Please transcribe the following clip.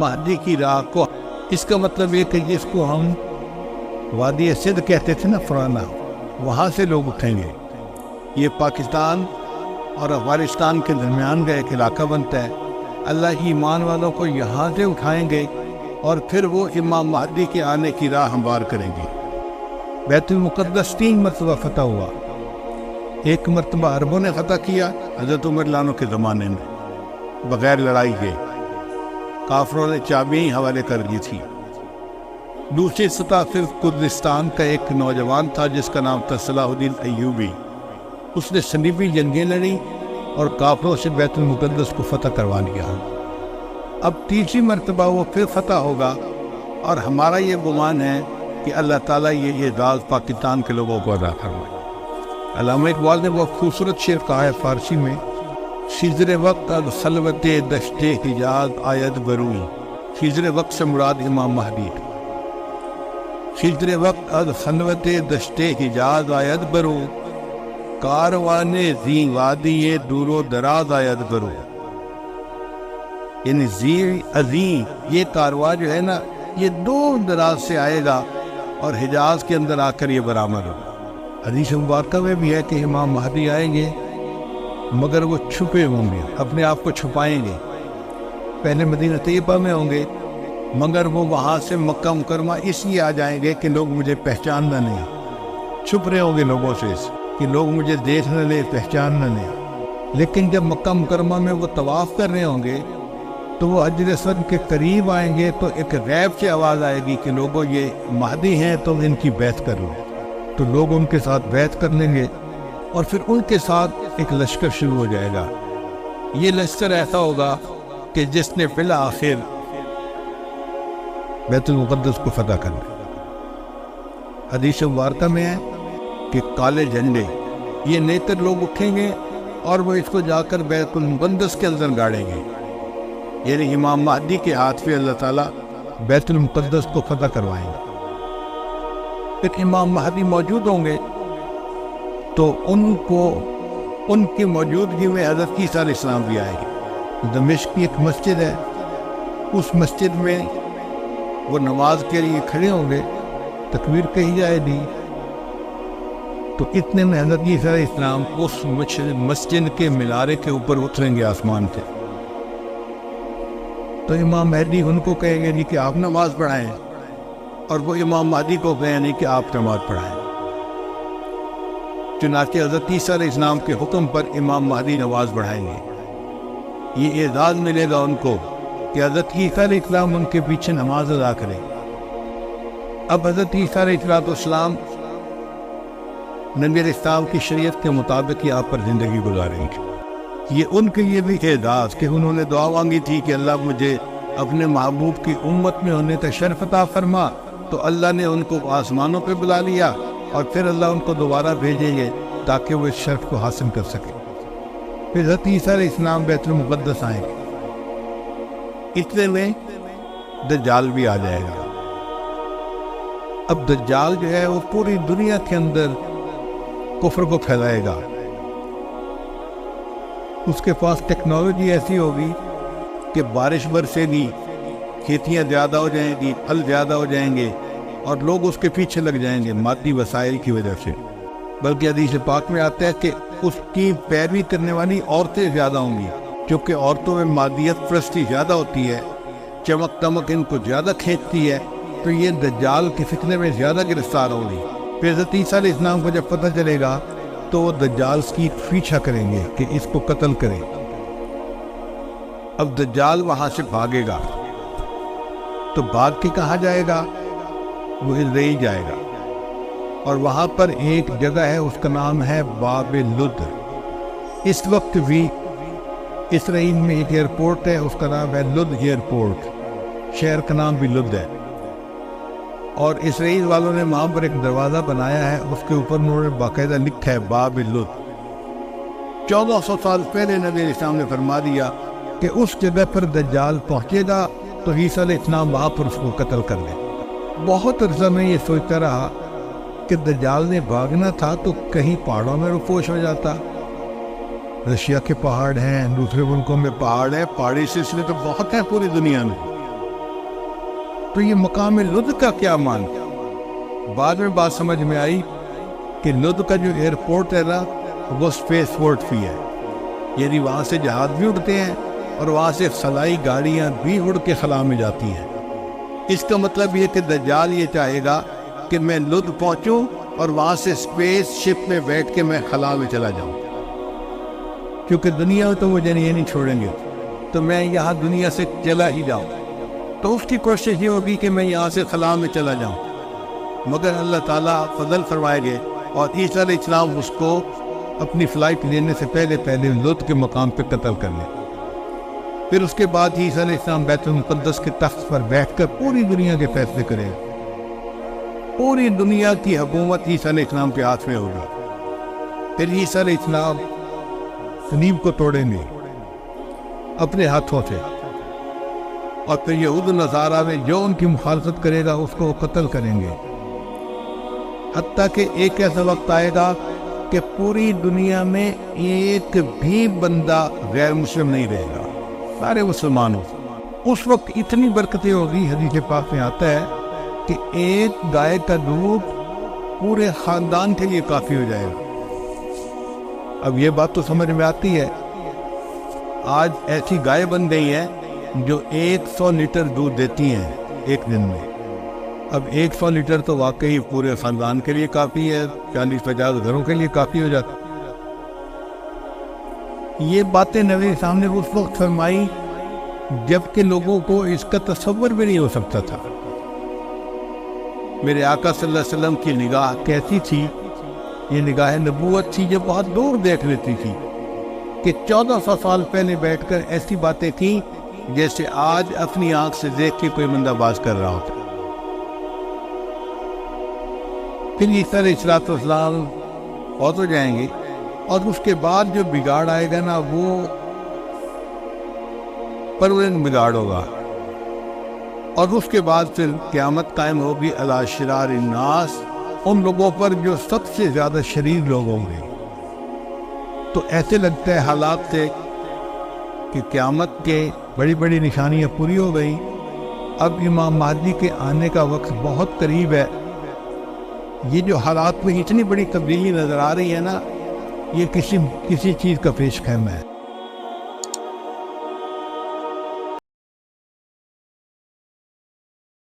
مہدی کی راہ کو، اس کا مطلب یہ کہ جس کو ہم وادی سندھ کہتے تھے نا پرانا، وہاں سے لوگ اٹھیں گے. یہ پاکستان اور افغانستان کے درمیان کا ایک علاقہ بنتا ہے. اللہ کی ایمان والوں کو یہاں سے اٹھائیں گے اور پھر وہ امام مہدی کے آنے کی راہ ہموار کریں گے. بیت المقدس 3 مرتبہ فتح ہوا. ایک مرتبہ عربوں نے فتح کیا حضرت عمر لانو کے زمانے میں بغیر لڑائی کے، کافروں نے چابیاں حوالے کر دی تھی. دوسری سطح پھر کردستان کا ایک نوجوان تھا جس کا نام تھا صلاح الدین ایوبی. اس نے صلیبی جنگیں لڑیں اور کافروں سے بیت المقدس کو فتح کروا لیا. اب تیسری مرتبہ وہ پھر فتح ہوگا، اور ہمارا یہ گمان ہے کہ اللہ تعالیٰ یہ اعزاز پاکستان کے لوگوں کو ادا فرمائے. علامہ اقبال نے بہت خوبصورت شعر کہا ہے فارسی میں، خضر وقت از خلوت دشت حجاز آید برون. خضر وقت سے مراد امام مہدی. خضر وقت از خلوت دشت حجاز آید برون، کاروان زی وادی دور و دراز آید برون. یعنی زی عظیم یہ کارواں جو ہے نا، یہ دور دراز سے آئے گا اور حجاز کے اندر آ کر یہ برآمد ہوگا. حدیث مبارکہ میں بھی ہے کہ امام مہدی آئیں گے مگر وہ چھپے ہوں گے، اپنے آپ کو چھپائیں گے. پہلے مدینہ طیبہ میں ہوں گے مگر وہ وہاں سے مکہ مکرمہ اس لیے آ جائیں گے کہ لوگ مجھے پہچاننا نہیں. چھپ رہے ہوں گے لوگوں سے کہ لوگ مجھے دیکھ نہ لیں، پہچان نہ لیں. لیکن جب مکہ مکرمہ میں وہ طواف کر رہے ہوں گے تو وہ حجر اسود کے قریب آئیں گے تو ایک غیب سے آواز آئے گی کہ لوگوں یہ مہدی ہیں تو ان کی بیعت کر لو. تو لوگ ان کے ساتھ بیعت کر لیں گے اور پھر ان کے ساتھ ایک لشکر شروع ہو جائے گا. یہ لشکر ایسا ہوگا کہ جس نے بالآخر بیت المقدس کو فتح کر لیا. حدیث مبارکہ میں ہے کہ کالے جھنڈے یہ نیتر لوگ اٹھیں گے اور وہ اس کو جا کر بیت المقدس کے اندر گاڑیں گے. یعنی امام مہدی کے ہاتھ پہ اللہ تعالیٰ بیت المقدس کو فتح کروائیں گے. پھر امام مہدی موجود ہوں گے تو ان کی موجودگی میں حضرت عیسیٰ علیہ السلام بھی آئے گے. دمشق کی ایک مسجد ہے، اس مسجد میں وہ نماز کے لیے کھڑے ہوں گے، تکبیر کہی جائے گی تو اتنے میں حضرت عیسیٰ علیہ السلام اس مسجد کے مینارے کے اوپر اتریں گے آسمان سے. تو امام مہدی ان کو کہیں گے نہیں کہ آپ نماز پڑھائیں، اور وہ امام مہدی کو کہیں نہیں کہ آپ نماز پڑھائیں. چنانچہ حضرت عیسیٰ علیہ السلام کے حکم پر امام مہدی نماز پڑھائیں گے. یہ اعزاز ملے گا ان کو کہ حضرت عیسیٰ علیہ السلام ان کے پیچھے نماز ادا کریں. اب حضرت عیسیٰ علیہ السلام نبی علیہ السلام کی شریعت کے مطابق یہاں پر زندگی گزاریں گے. یہ ان کے لیے بھی اعزاز کہ انہوں نے دعا مانگی تھی کہ اللہ مجھے اپنے محبوب کی امت میں ہونے کا شرف عطا فرما، تو اللہ نے ان کو آسمانوں پہ بلا لیا اور پھر اللہ ان کو دوبارہ بھیجیں گے تاکہ وہ اس شرف کو حاصل کر سکے. پھر حضرت عیسیٰ علیہ السلام بیت المقدس آئیں گے. اتنے میں دجال بھی آ جائے گا. اب دجال جو ہے وہ پوری دنیا کے اندر کفر کو پھیلائے گا. اس کے پاس ٹیکنالوجی ایسی ہوگی کہ بارش برسے گی، کھیتیاں زیادہ ہو جائیں گی، پھل زیادہ ہو جائیں گے اور لوگ اس کے پیچھے لگ جائیں گے مادی وسائل کی وجہ سے. بلکہ حدیث پاک میں آتا ہے کہ اس کی پیروی کرنے والی عورتیں زیادہ ہوں گی، کیونکہ عورتوں میں مادیت پرستی زیادہ ہوتی ہے، چمک دمک ان کو زیادہ کھینچتی ہے، تو یہ دجال کے فتنے میں زیادہ گرفتار ہوگی. پھر حضرت عیسیٰ علیہ السلام کو جب پتہ چلے گا تو وہ دجال کی پیچھا کریں گے کہ اس کو قتل کریں. اب دجال وہاں سے بھاگے گا تو بھاگ کے کہاں جائے گا؟ وہ اسرائیل جائے گا، اور وہاں پر ایک جگہ ہے اس کا نام ہے باب لد. اس وقت بھی اسرائیل میں ایک ایئرپورٹ ہے، اس کا نام ہے لد ایئرپورٹ. شہر کا نام بھی لد ہے، اور اسرائیل والوں نے وہاں پر ایک دروازہ بنایا ہے، اس کے اوپر انہوں نے باقاعدہ لکھا ہے باب لد. 1400 سال پہلے نبی علیہ السلام نے فرما دیا کہ اس جگہ پر دجال پہنچے گا تو عیسیٰ علیہ السلام وہاں پر اس کو قتل کر لیں. بہت عرصہ میں یہ سوچتا رہا کہ دجال نے بھاگنا تھا تو کہیں پہاڑوں میں رپوش ہو جاتا. رشیا کے پہاڑ ہیں، دوسرے ملکوں میں پہاڑ ہیں، پہاڑی سلسلے تو بہت ہیں پوری دنیا میں. تو یہ مقام لد کا کیا مان؟ بعد میں بات سمجھ میں آئی کہ لد کا جو ایئرپورٹ ہے نا وہ اسپیس پورٹ بھی ہے، یعنی وہاں سے جہاز بھی اڑتے ہیں اور وہاں سے خلائی گاڑیاں بھی اڑ کے خلا میں جاتی ہیں۔ اس کا مطلب یہ کہ دجال یہ چاہے گا کہ میں لد پہنچوں اور وہاں سے اسپیس شپ میں بیٹھ کے میں خلا میں چلا جاؤں، کیونکہ دنیا تو وہ یہ نہیں چھوڑیں گے، تو میں یہاں دنیا سے چلا ہی جاؤں۔ تو اس کی کوشش یہ ہوگی کہ میں یہاں سے خلا میں چلا جاؤں، مگر اللہ تعالیٰ فضل فرمائے گے اور عیسیٰ علیہ السلام اس کو اپنی فلائٹ لینے سے پہلے لد کے مقام پہ قتل کر لیں۔ پھر اس کے بعد عیسیٰ علیہ السلام بیت المقدس کے تخت پر بیٹھ کر پوری دنیا کے فیصلے کریں، پوری دنیا کی حکومت عیسیٰ علیہ السلام کے ہاتھ میں ہوگی۔ پھر عیسیٰ علیہ السلام صلیب کو توڑیں گے اپنے ہاتھوں سے، اور پھر یہود و نصارہ میں جو ان کی مخالفت کرے گا اس کو وہ قتل کریں گے، حتیٰ کہ ایک ایسا وقت آئے گا کہ پوری دنیا میں ایک بھی بندہ غیر مسلم نہیں رہے گا، سارے مسلمان ہو۔ اس وقت اتنی برکتیں ہوگی، حدیث پاک میں آتا ہے کہ ایک گائے کا دودھ پورے خاندان کے لیے کافی ہو جائے گا۔ اب یہ بات تو سمجھ میں آتی ہے، آج ایسی گائے بن گئی ہے جو 100 لیٹر دودھ دیتی ہیں ایک دن میں۔ اب 100 لیٹر تو واقعی پورے خاندان کے لیے کافی ہے، 40-50 گھروں کے لیے کافی ہو جاتا۔ یہ باتیں نبی سامنے اس وقت فرمائی جب کہ لوگوں کو اس کا تصور بھی نہیں ہو سکتا تھا۔ میرے آقا صلی اللہ علیہ وسلم کی نگاہ کیسی تھی؟ یہ نگاہ نبوت تھی جو بہت دور دیکھ لیتی تھی، کہ 1400 سال پہلے بیٹھ کر ایسی باتیں کی جیسے آج اپنی آنکھ سے دیکھ کے کوئی بندہ باز کر رہا ہوتا۔ پھر عیسیٰ علیہ السلام فوت ہو جائیں گے، اور اس کے بعد جو بگاڑ آئے گا نا وہ پرماننٹ بگاڑ ہوگا، اور اس کے بعد پھر قیامت قائم ہوگی علی شرار الناس، ان لوگوں پر جو سب سے زیادہ شریر لوگ ہوں گے۔ تو ایسے لگتا ہے حالات سے کہ قیامت کے بڑی بڑی نشانیاں پوری ہو گئی، اب امام مہدی کے آنے کا وقت بہت قریب ہے۔ یہ جو حالات میں اتنی بڑی تبدیلی نظر آ رہی ہے نا، یہ کسی چیز کا پیش خیمہ ہے۔